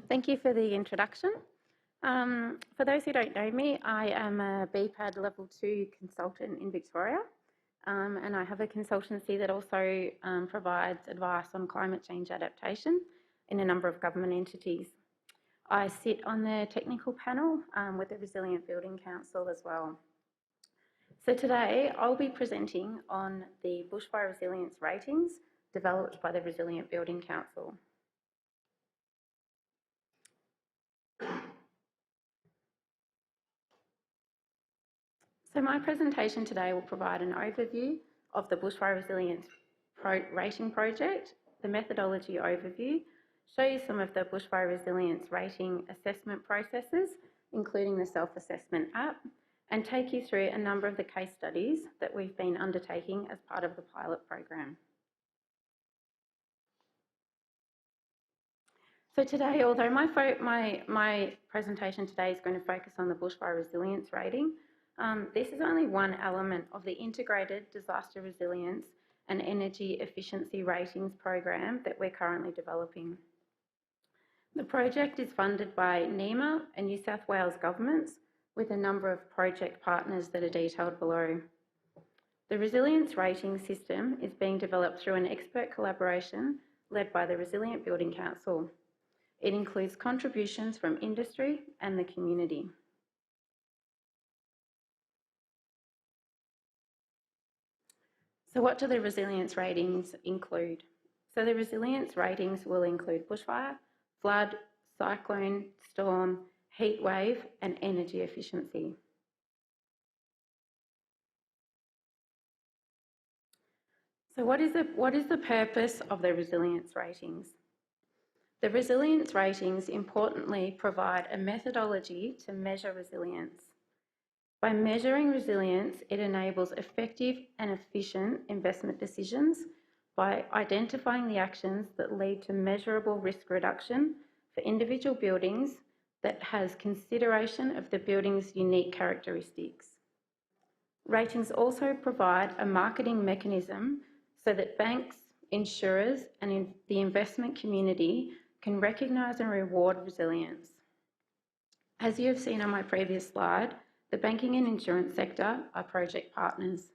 Thank you for the introduction. For those who don't know me, I am a BPAD Level 2 consultant in Victoria, and I have a consultancy that also provides advice on climate change adaptation in a number of government entities. I sit on the technical panel with the Resilient Building Council as well. So today I'll be presenting on the bushfire resilience ratings developed by the Resilient Building Council. So my presentation today will provide an overview of the Bushfire Resilience Rating Project, the methodology overview, show you some of the Bushfire Resilience Rating assessment processes, including the self-assessment app, and take you through a number of the case studies that we've been undertaking as part of the pilot program. So today, although my presentation today is going to focus on the Bushfire Resilience Rating, this is only one element of the Integrated Disaster Resilience and Energy Efficiency Ratings program that we're currently developing. The project is funded by NEMA and New South Wales governments with a number of project partners that are detailed below. The resilience rating system is being developed through an expert collaboration led by the Resilient Building Council. It includes contributions from industry and the community. So what do the resilience ratings include? So the resilience ratings will include bushfire, flood, cyclone, storm, heat wave and energy efficiency. So what is the purpose of the resilience ratings? The resilience ratings importantly provide a methodology to measure resilience. By measuring resilience, it enables effective and efficient investment decisions by identifying the actions that lead to measurable risk reduction for individual buildings that has consideration of the building's unique characteristics. Ratings also provide a marketing mechanism so that banks, insurers, and the investment community can recognise and reward resilience. As you have seen on my previous slide, the banking and insurance sector are project partners.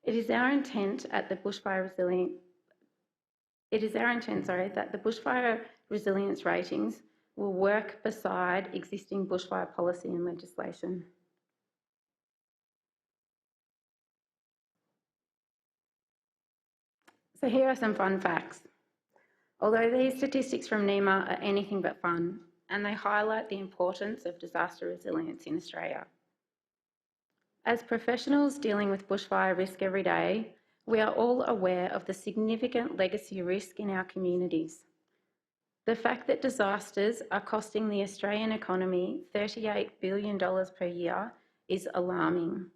It is our intent that the bushfire resilience ratings will work beside existing bushfire policy and legislation. So here are some fun facts. Although these statistics from NEMA are anything but fun, and they highlight the importance of disaster resilience in Australia. As professionals dealing with bushfire risk every day, we are all aware of the significant legacy risk in our communities. The fact that disasters are costing the Australian economy $38 billion per year is alarming,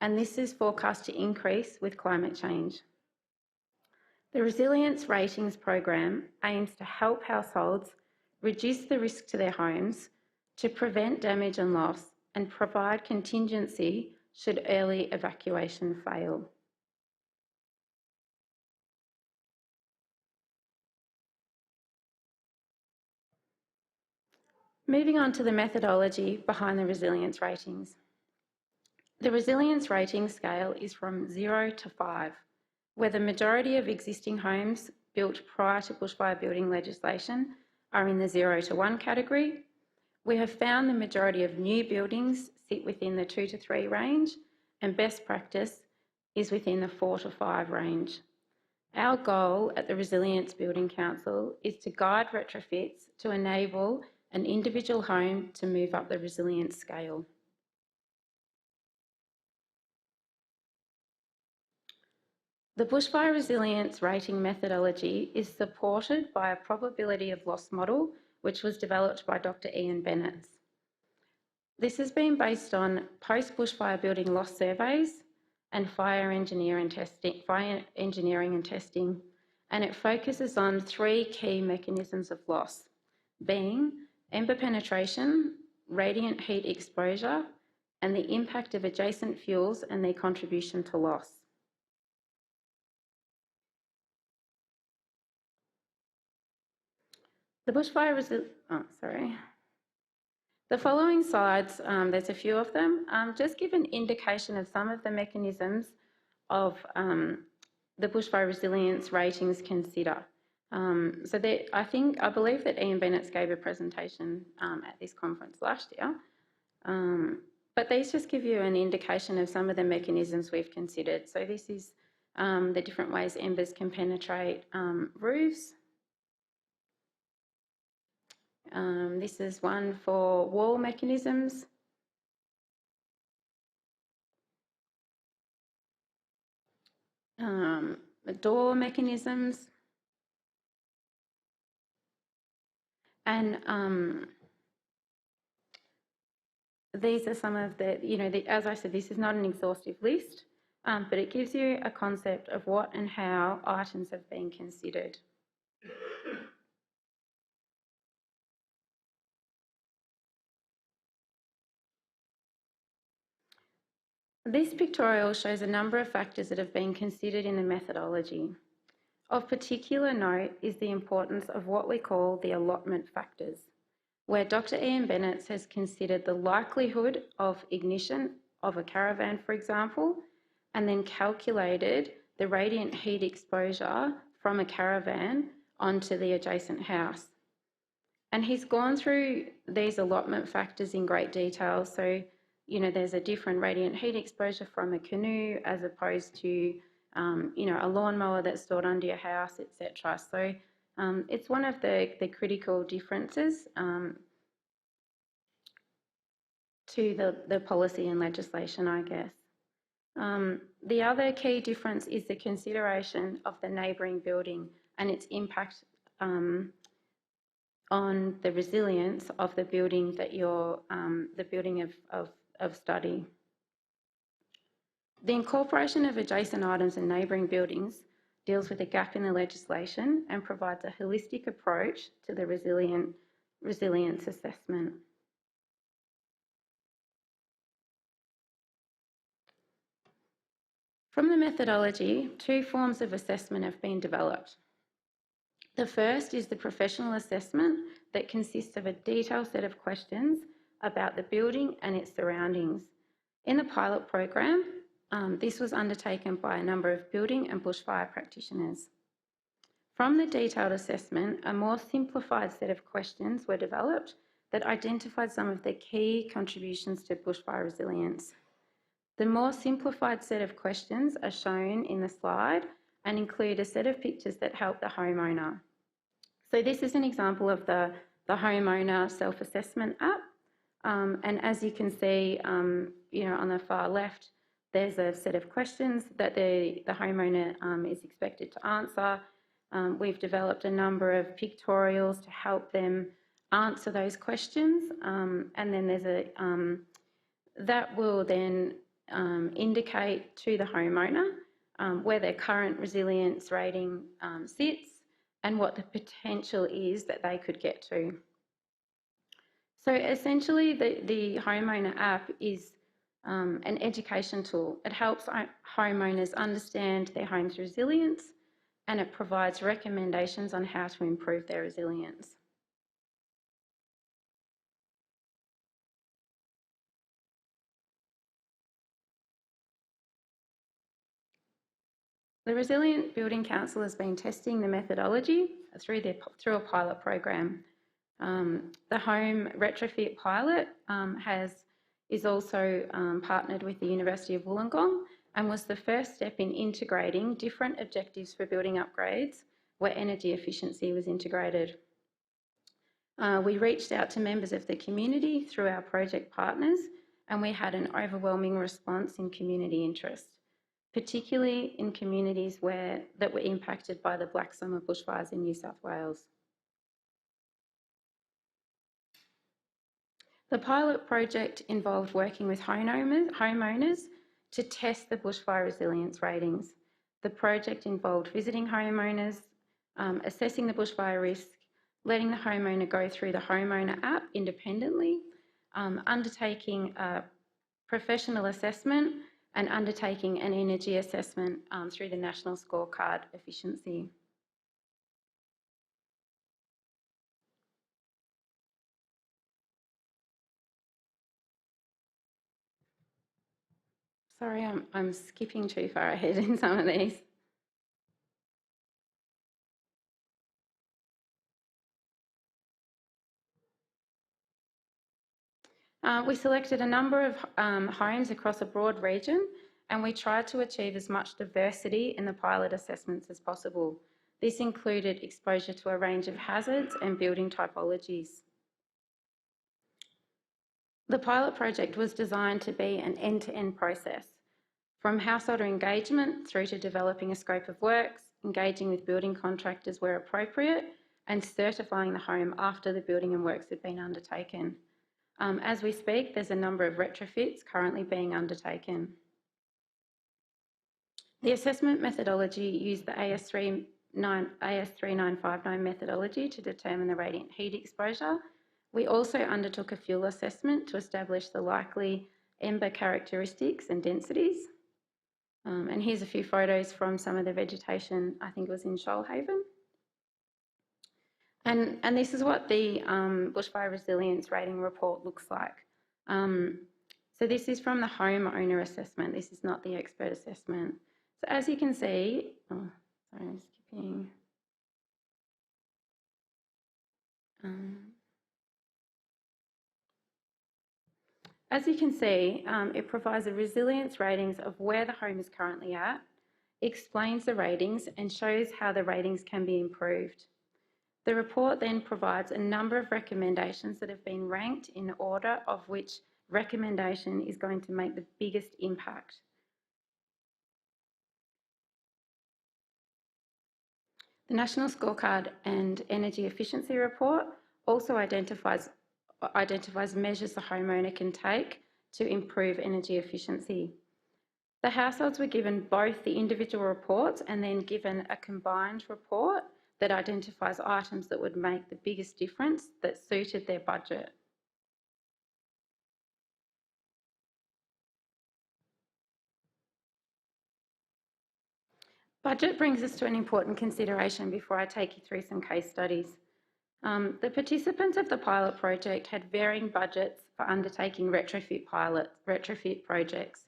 and this is forecast to increase with climate change. The Resilience Ratings program aims to help households reduce the risk to their homes, to prevent damage and loss, and provide contingency should early evacuation fail. Moving on to the methodology behind the resilience ratings. The resilience rating scale is from 0 to 5, where the majority of existing homes built prior to bushfire building legislation are in the 0 to 1 category. We have found the majority of new buildings sit within the 2 to 3 range, and best practice is within the 4 to 5 range. Our goal at the Resilience Building Council is to guide retrofits to enable an individual home to move up the resilience scale. The bushfire resilience rating methodology is supported by a probability of loss model, which was developed by Dr. Ian Bennett. This has been based on post-bushfire building loss surveys and fire engineering and testing, and it focuses on 3 key mechanisms of loss, being ember penetration, radiant heat exposure, and the impact of adjacent fuels and their contribution to loss. The bushfire The following slides, there's a few of them, just give an indication of some of the mechanisms of the bushfire resilience ratings consider. I believe that Ian Bennett gave a presentation at this conference last year, but these just give you an indication of some of the mechanisms we've considered. So this is the different ways embers can penetrate roofs. This is one for wall mechanisms. The door mechanisms. And these are some of the, as I said, this is not an exhaustive list, but it gives you a concept of what and how items have been considered. This pictorial shows a number of factors that have been considered in the methodology. Of particular note is the importance of what we call the allotment factors, where Dr. Ian Bennett has considered the likelihood of ignition of a caravan, for example, and then calculated the radiant heat exposure from a caravan onto the adjacent house. And he's gone through these allotment factors in great detail. So, there's a different radiant heat exposure from a canoe as opposed to, a lawnmower that's stored under your house, etc. So it's one of the critical differences to the policy and legislation, I guess. The other key difference is the consideration of the neighbouring building and its impact on the resilience of the building that you're, the building of study. The incorporation of adjacent items and neighbouring buildings deals with a gap in the legislation and provides a holistic approach to the resilience assessment. From the methodology, two forms of assessment have been developed. The first is the professional assessment that consists of a detailed set of questions about the building and its surroundings. In the pilot program, this was undertaken by a number of building and bushfire practitioners. From the detailed assessment, a more simplified set of questions were developed that identified some of the key contributions to bushfire resilience. The more simplified set of questions are shown in the slide and include a set of pictures that help the homeowner. So this is an example of the homeowner self-assessment app. And as you can see, on the far left, there's a set of questions that the homeowner is expected to answer. We've developed a number of pictorials to help them answer those questions. And then there's that will then indicate to the homeowner where their current resilience rating sits and what the potential is that they could get to. So essentially the homeowner app is an education tool. It helps homeowners understand their home's resilience and it provides recommendations on how to improve their resilience. The Resilient Building Council has been testing the methodology through a pilot program. The home retrofit pilot is also partnered with the University of Wollongong and was the first step in integrating different objectives for building upgrades where energy efficiency was integrated. We reached out to members of the community through our project partners and we had an overwhelming response in community interest, particularly in communities that were impacted by the Black Summer bushfires in New South Wales. The pilot project involved working with homeowners to test the bushfire resilience ratings. The project involved visiting homeowners, assessing the bushfire risk, letting the homeowner go through the homeowner app independently, undertaking a professional assessment and undertaking an energy assessment through the National Scorecard Efficiency. Sorry, I'm skipping too far ahead in some of these. We selected a number of homes across a broad region, and we tried to achieve as much diversity in the pilot assessments as possible. This included exposure to a range of hazards and building typologies. The pilot project was designed to be an end-to-end process, from householder engagement through to developing a scope of works, engaging with building contractors where appropriate, and certifying the home after the building and works had been undertaken. As we speak, there's a number of retrofits currently being undertaken. The assessment methodology used the AS3959 methodology to determine the radiant heat exposure. We also undertook a fuel assessment to establish the likely ember characteristics and densities. And here's a few photos from some of the vegetation, I think it was in Shoalhaven. And this is what the Bushfire Resilience Rating Report looks like. So this is from the homeowner assessment. This is not the expert assessment. So as you can see, sorry, I'm skipping. As you can see, it provides the resilience ratings of where the home is currently at, explains the ratings and shows how the ratings can be improved. The report then provides a number of recommendations that have been ranked in order of which recommendation is going to make the biggest impact. The National Scorecard and Energy Efficiency Report also identifies measures the homeowner can take to improve energy efficiency. The households were given both the individual reports and then given a combined report that identifies items that would make the biggest difference that suited their budget. Budget brings us to an important consideration before I take you through some case studies. The participants of the pilot project had varying budgets for undertaking retrofit projects.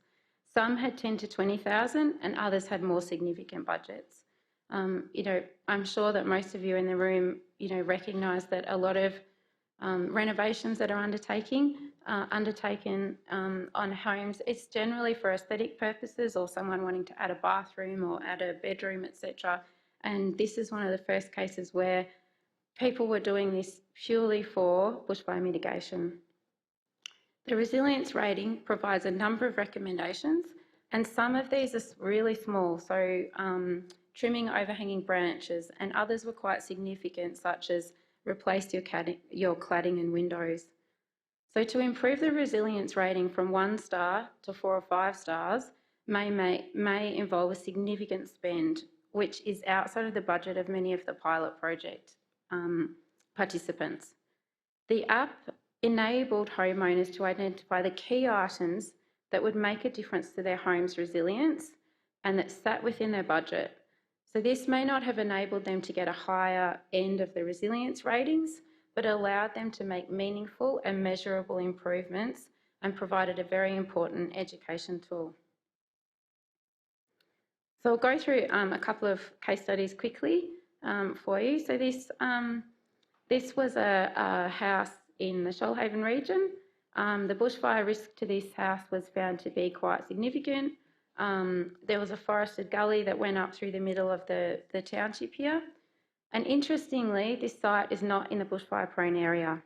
Some had 10 to 20,000 and others had more significant budgets. I'm sure that most of you in the room, recognise that a lot of renovations that are undertaken on homes, it's generally for aesthetic purposes or someone wanting to add a bathroom or add a bedroom, etc. And this is one of the first cases where people were doing this purely for bushfire mitigation. The resilience rating provides a number of recommendations, and some of these are really small, so trimming overhanging branches, and others were quite significant, such as replace your cladding and windows. So to improve the resilience rating from 1 star to 4 or 5 stars may involve a significant spend, which is outside of the budget of many of the pilot project participants. The app enabled homeowners to identify the key items that would make a difference to their home's resilience and that sat within their budget. So this may not have enabled them to get a higher end of the resilience ratings, but allowed them to make meaningful and measurable improvements and provided a very important education tool. So I'll go through a couple of case studies quickly for you. So this was a house in the Shoalhaven region. The bushfire risk to this house was found to be quite significant. There was a forested gully that went up through the middle of the township here. And interestingly, this site is not in the bushfire prone area.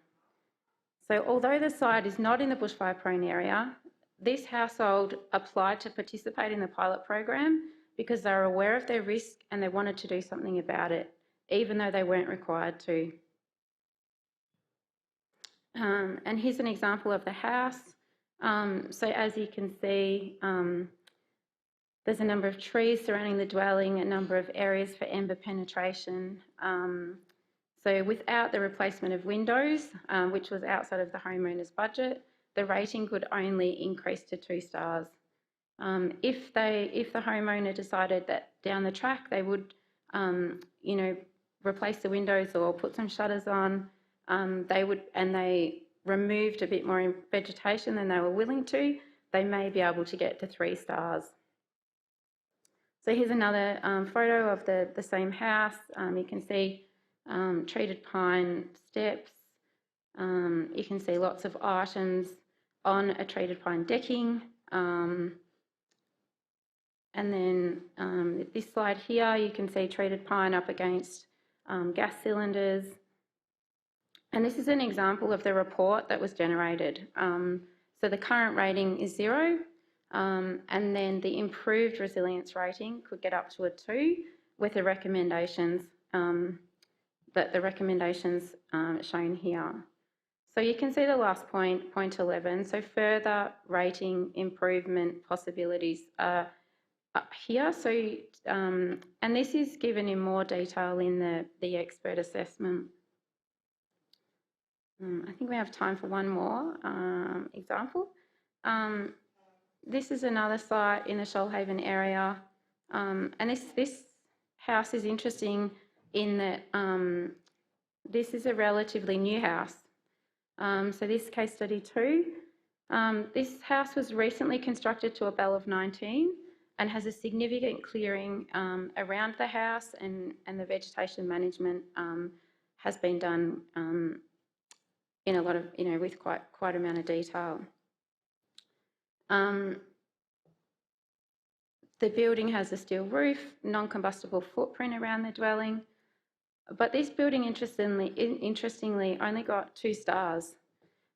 So although the site is not in the bushfire prone area, this household applied to participate in the pilot program because they were aware of their risk and they wanted to do something about it, even though they weren't required to. And here's an example of the house. So as you can see, there's a number of trees surrounding the dwelling, a number of areas for ember penetration. So without the replacement of windows, which was outside of the homeowner's budget, the rating could only increase to 2 stars. If the homeowner decided that down the track they would, replace the windows or put some shutters on, they removed a bit more vegetation than they were willing to, they may be able to get to 3 stars. So here's another photo of the same house. You can see treated pine steps. You can see lots of items on a treated pine decking. And then this slide here, you can see treated pine up against gas cylinders. And this is an example of the report that was generated. So the current rating is 0, and then the improved resilience rating could get up to a 2 with the recommendations shown here. So you can see the last point, point 11. So further rating improvement possibilities are up here. So and this is given in more detail in the expert assessment. I think we have time for one more example. This is another site in the Shoalhaven area, and this house is interesting in that this is a relatively new house. So this case study 2, this house was recently constructed to a bell of 19 and has a significant clearing around the house, and the vegetation management has been done in a lot of, with quite amount of detail. The building has a steel roof, non-combustible footprint around the dwelling, but this building interestingly only got 2 stars,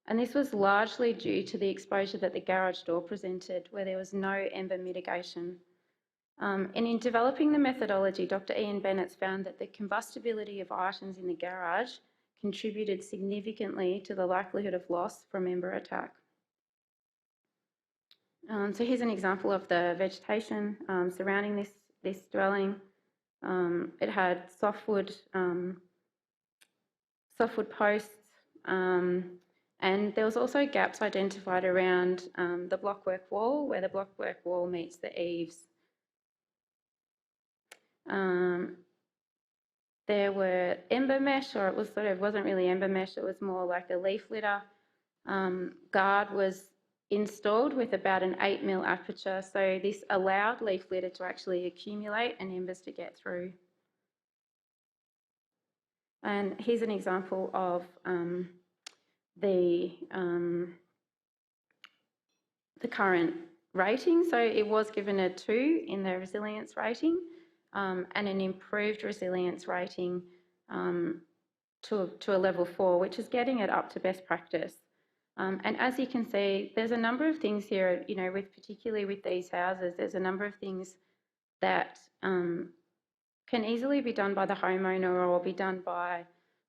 and this was largely due to the exposure that the garage door presented, where there was no ember mitigation. And in developing the methodology, Dr. Ian Bennett's found that the combustibility of items in the garage contributed significantly to the likelihood of loss from ember attack. So here's an example of the vegetation surrounding this dwelling. It had softwood posts, and there was also gaps identified around the blockwork wall, where the blockwork wall meets the eaves. There were ember mesh, or it wasn't really ember mesh, it was more like a leaf litter. Guard was installed with about an 8mm aperture, so this allowed leaf litter to actually accumulate and embers to get through. And here's an example of the current rating. So it was given a 2 in the resilience rating, and an improved resilience rating to a level 4, which is getting it up to best practice. And as you can see, there's a number of things here, particularly with these houses, there's a number of things that can easily be done by the homeowner or be done by,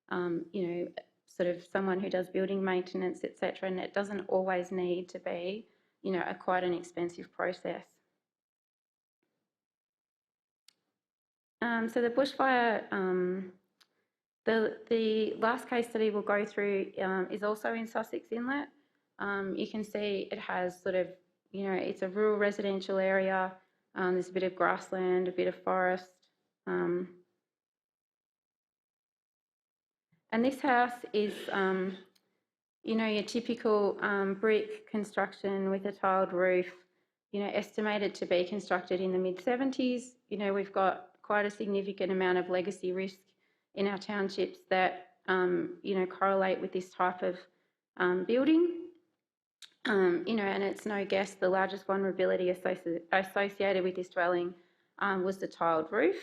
sort of someone who does building maintenance, etc. And it doesn't always need to be, quite an expensive process. So the bushfire, the last case study we'll go through is also in Sussex Inlet. You can see it has sort of, it's a rural residential area. There's a bit of grassland, a bit of forest. And this house is, your typical brick construction with a tiled roof, estimated to be constructed in the mid-70s. We've got quite a significant amount of legacy risk in our townships that, correlate with this type of building. And it's no guess the largest vulnerability associated with this dwelling was the tiled roof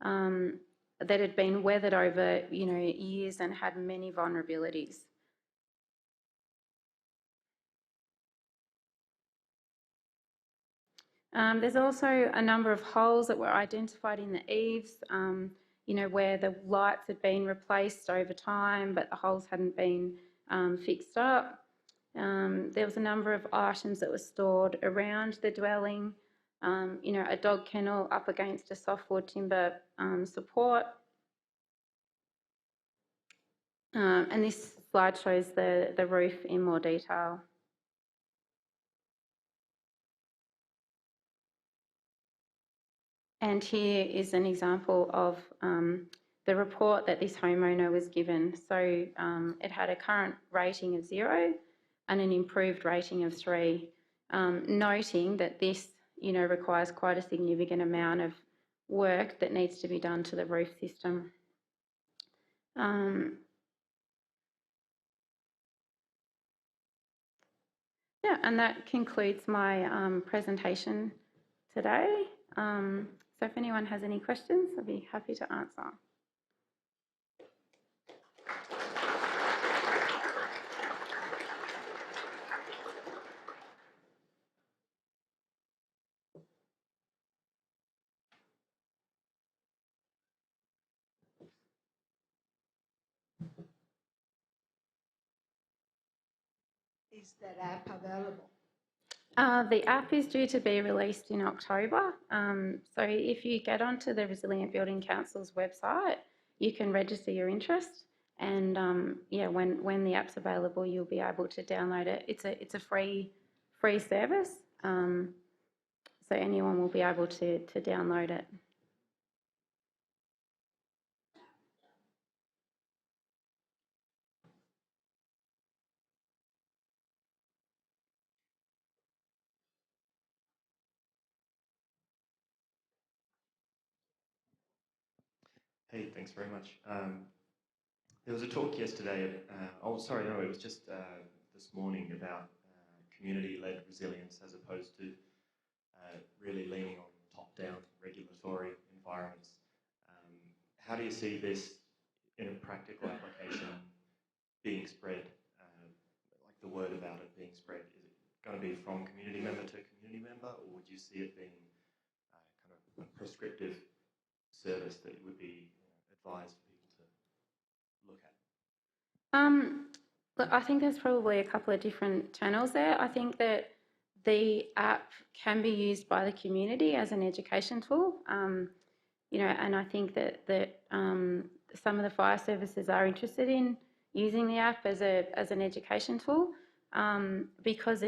that had been weathered over, years and had many vulnerabilities. There's also a number of holes that were identified in the eaves, where the lights had been replaced over time, but the holes hadn't been fixed up. There was a number of items that were stored around the dwelling, a dog kennel up against a softwood timber support. And this slide shows the roof in more detail. And here is an example of the report that this homeowner was given. So it had a current rating of 0 and an improved rating of 3. noting that this, requires quite a significant amount of work that needs to be done to the roof system. Yeah, and that concludes my presentation today. So if anyone has any questions, I'd be happy to answer. Is that app available? The app is due to be released in October. So if you get onto the Resilient Building Council's website, you can register your interest, and yeah, when the app's available, you'll be able to download it. It's a free service, so anyone will be able to download it. Hey, thanks very much. There was a talk yesterday, it was just this morning about community-led resilience as opposed to really leaning on top-down regulatory environments. How do you see this in a practical application being spread, like the word about it being spread? Is it going to be from community member to community member, or would you see it being kind of a prescriptive service that would be advised for people to look at? Look, I think there's probably a couple of different channels there. I think that the app can be used by the community as an education tool, and I think that some of the fire services are interested in using the app as an education tool, because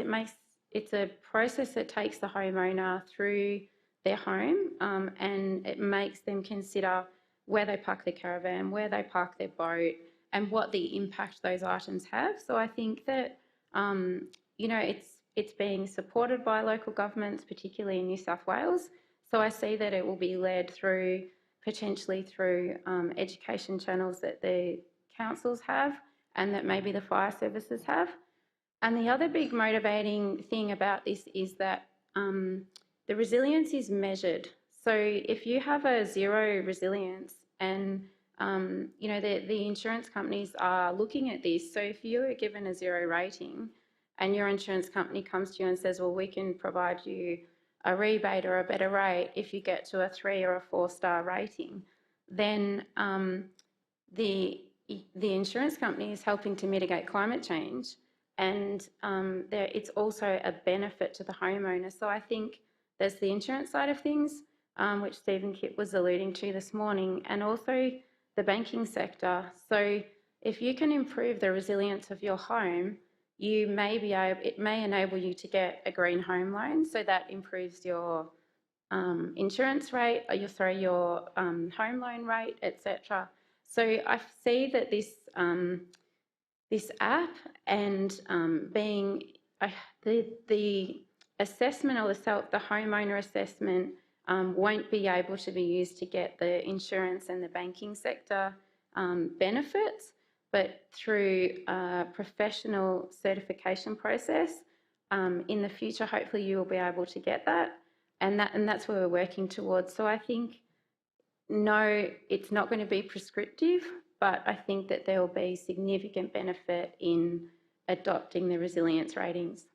it's a process that takes the homeowner through their home, and it makes them consider where they park their caravan, where they park their boat, and what the impact those items have. So I think that it's being supported by local governments, particularly in New South Wales. So I see that it will be led potentially through education channels that the councils have and that maybe the fire services have. And the other big motivating thing about this is that the resilience is measured. So if you have a zero resilience and the insurance companies are looking at this. So if you are given a zero rating and your insurance company comes to you and says, well, we can provide you a rebate or a better rate if you get to a 3 or a 4-star rating, then the insurance company is helping to mitigate climate change, and it's also a benefit to the homeowner. So I think there's the insurance side of things, which Stephen Kipp was alluding to this morning, and also the banking sector. So if you can improve the resilience of your home, it may enable you to get a green home loan, so that improves your insurance rate, your home loan rate, etc. So I see that this app and being the assessment or the homeowner assessment won't be able to be used to get the insurance and the banking sector benefits, but through a professional certification process in the future, hopefully you will be able to get that, and that's where we're working towards. So I think, no, it's not going to be prescriptive, but I think that there will be significant benefit in adopting the resilience ratings.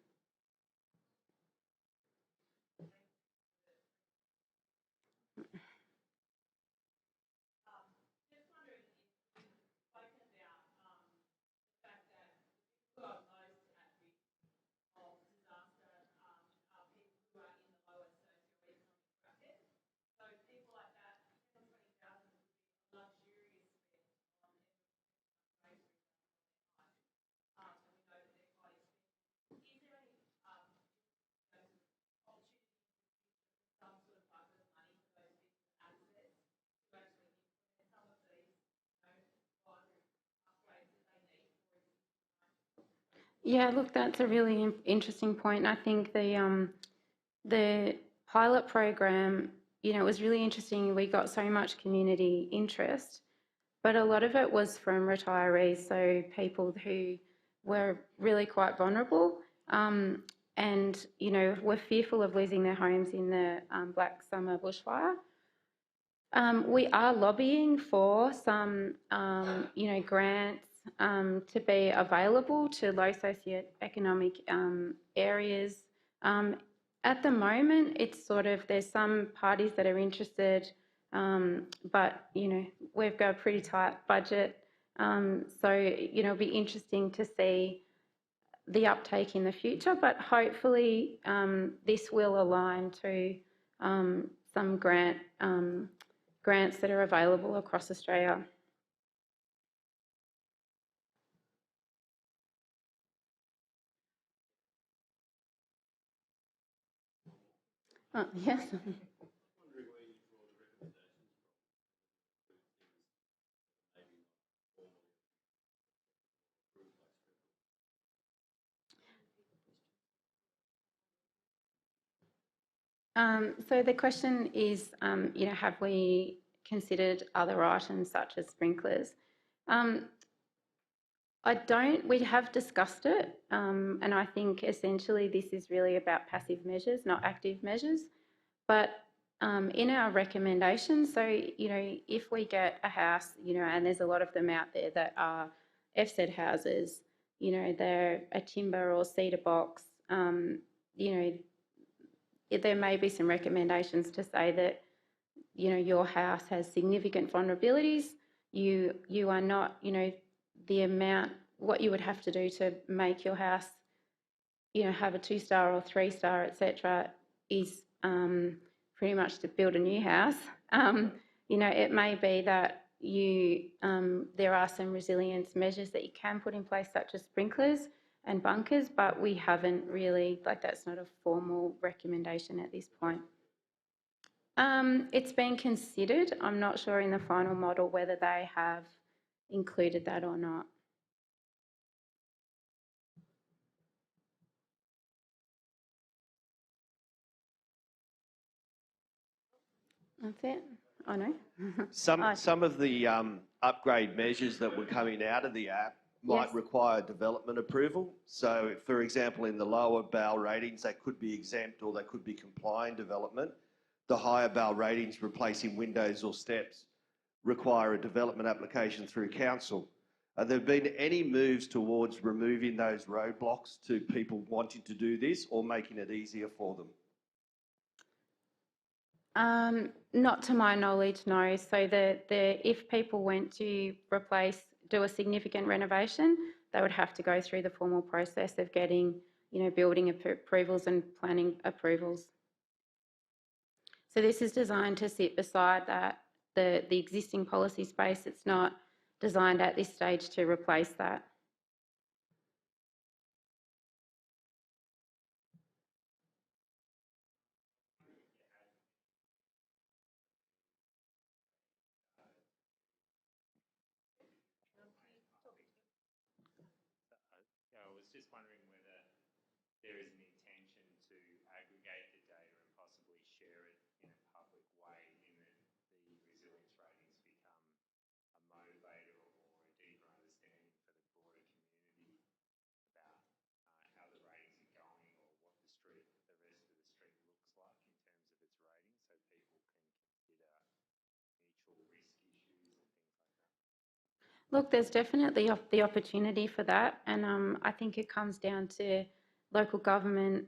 Yeah, look, that's a really interesting point. I think the pilot program, it was really interesting. We got so much community interest, but a lot of it was from retirees, so people who were really quite vulnerable, and were fearful of losing their homes in the Black Summer bushfire. We are lobbying for some, grants to be available to low socioeconomic areas. Um, at the moment, it's sort of, there's some parties that are interested, but, we've got a pretty tight budget. So, it'll be interesting to see the uptake in the future, but hopefully this will align to some grants that are available across Australia. Yes. So the question is, have we considered other items such as sprinklers? We have discussed it, and I think essentially this is really about passive measures, not active measures. But in our recommendations, so, if we get a house, and there's a lot of them out there that are FZ houses, they're a timber or cedar box, there may be some recommendations to say that, your house has significant vulnerabilities. You are not, the amount, what you would have to do to make your house, have a 2-star or 3-star, etc., is pretty much to build a new house. It may be that there are some resilience measures that you can put in place, such as sprinklers and bunkers, but we haven't really, that's not a formal recommendation at this point. It's been considered. I'm not sure in the final model whether they have included that or not. That's it. Oh, no. Some of the upgrade measures that were coming out of the app might require development approval. So, for example, in the lower BAL ratings, they could be exempt or they could be compliant development. The higher BAL ratings, replacing windows or steps, require a development application through council. Have there been any moves towards removing those roadblocks to people wanting to do this or making it easier for them? Not to my knowledge, no. So if people went to do a significant renovation, they would have to go through the formal process of getting, building approvals and planning approvals. So this is designed to sit beside the existing policy space. It's not designed at this stage to replace that. I was just wondering whether there is an intention to aggregate the data and possibly share it in a public way, in that the resilience ratings become a motivator or a deeper understanding for the broader community about how the ratings are going, or what the rest of the street looks like in terms of its rating, so people can consider mutual risk issues and things like that. Look, there's definitely the opportunity for that, and I think it comes down to local government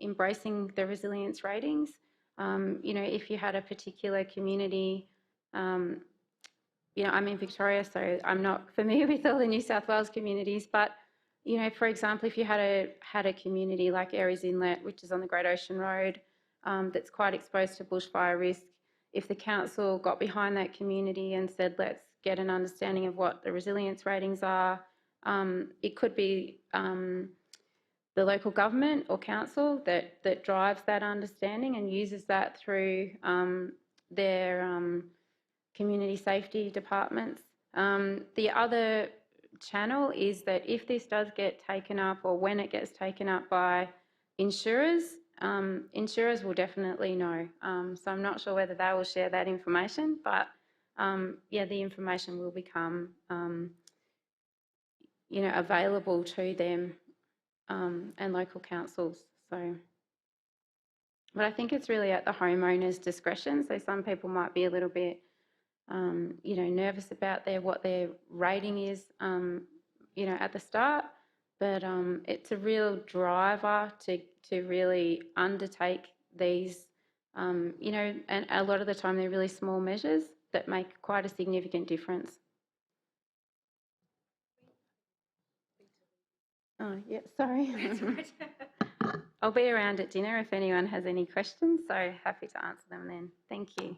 embracing the resilience ratings. If you had a particular community, I'm in Victoria, so I'm not familiar with all the New South Wales communities, but, for example, if you had a community like Aries Inlet, which is on the Great Ocean Road, that's quite exposed to bushfire risk, if the council got behind that community and said, let's get an understanding of what the resilience ratings are, it could be the local government or council that drives that understanding and uses that through their community safety departments. The other channel is that if this does get taken up, or when it gets taken up by insurers, insurers will definitely know. So I'm not sure whether they will share that information, but yeah, the information will become available to them and local councils. So, but I think it's really at the homeowner's discretion. So some people might be a little bit nervous about what their rating is, at the start, but it's a real driver to really undertake these, and a lot of the time they're really small measures that make quite a significant difference. Oh, yeah, sorry. I'll be around at dinner if anyone has any questions, so happy to answer them then. Thank you.